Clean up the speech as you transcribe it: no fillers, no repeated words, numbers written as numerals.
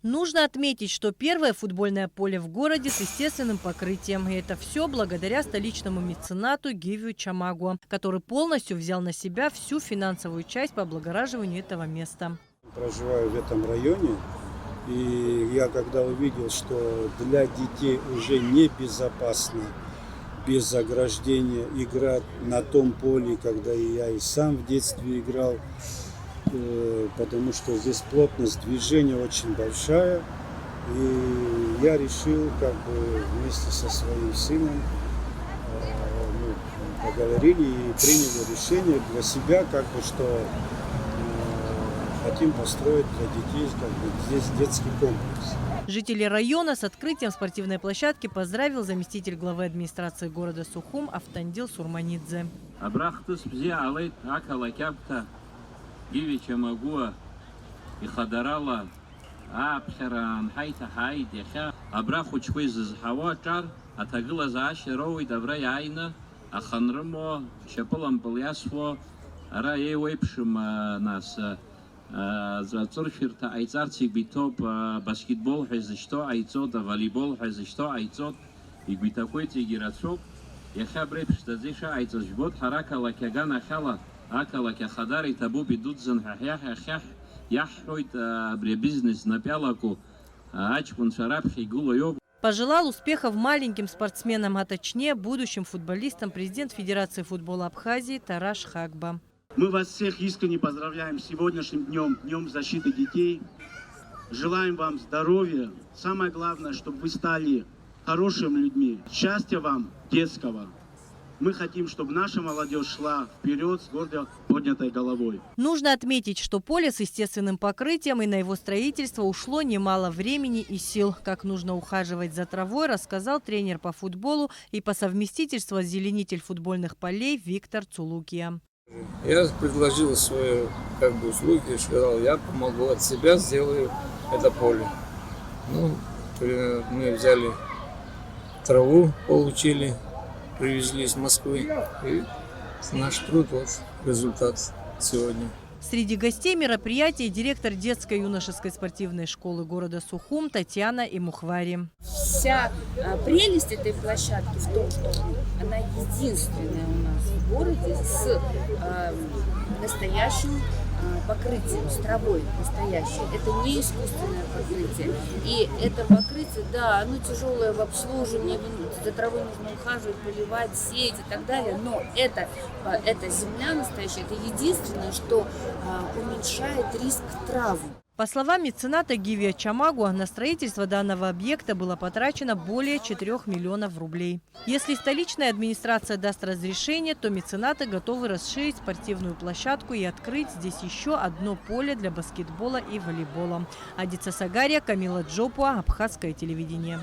Нужно отметить, что первое футбольное поле в городе с естественным покрытием. И это все благодаря столичному меценату Гивию Чамагу, который полностью взял на себя всю финансовую часть по облагораживанию этого места. Проживаю в этом районе, и я когда увидел, что для детей уже небезопасно без ограждения играть на том поле, когда я и сам в детстве играл, потому что здесь плотность движения очень большая, и я решил вместе со своим сыном поговорили и приняли решение для себя, что хотим построить для детей здесь детский комплекс. Жители района с открытием спортивной площадки поздравил заместитель главы администрации города Сухум Автандил Сурманидзе. Зацорфирта айцарцик битоп баскетбол хезешто айцот волейбол хезешто айцот игбитакойти гирацок яха брепштазиша айцожбот харака лакягана хала акалака хадари табу бидудзан хях яхойт бре бизнес напялаку ачкун шараб хигуло. Пожелал успехов маленьким спортсменам, а точнее будущим футболистам президент Федерации футбола Абхазии Тараш Хагба. Мы вас всех искренне поздравляем с сегодняшним днем, Днем защиты детей. Желаем вам здоровья. Самое главное, чтобы вы стали хорошими людьми. Счастья вам детского. Мы хотим, чтобы наша молодежь шла вперед с гордо поднятой головой. Нужно отметить, что поле с естественным покрытием и на его строительство ушло немало времени и сил. Как нужно ухаживать за травой, рассказал тренер по футболу и по совместительству озеленитель футбольных полей Виктор Цулукия. Я предложил свои услуги, сказал, я помогу от себя, сделаю это поле. Мы взяли траву, получили, привезли из Москвы, и наш труд, результат сегодня. Среди гостей мероприятия директор детской юношеской спортивной школы города Сухум Татьяна Имухвари. Вся прелесть этой площадки в том, что она единственная у нас в городе с настоящим покрытием, с травой настоящей. Это не искусственное покрытие. И это покрытие, да, оно тяжелое в обслуживании, за травой нужно ухаживать, поливать, сеять и так далее. Но это земля настоящая, это единственное, что уменьшает риск травм. По словам мецената Гивия Чамагу, на строительство данного объекта было потрачено более 4 миллионов рублей. Если столичная администрация даст разрешение, то меценаты готовы расширить спортивную площадку и открыть здесь еще одно поле для баскетбола и волейбола. Адица Сагария, Камила Джопуа, Абхазское телевидение.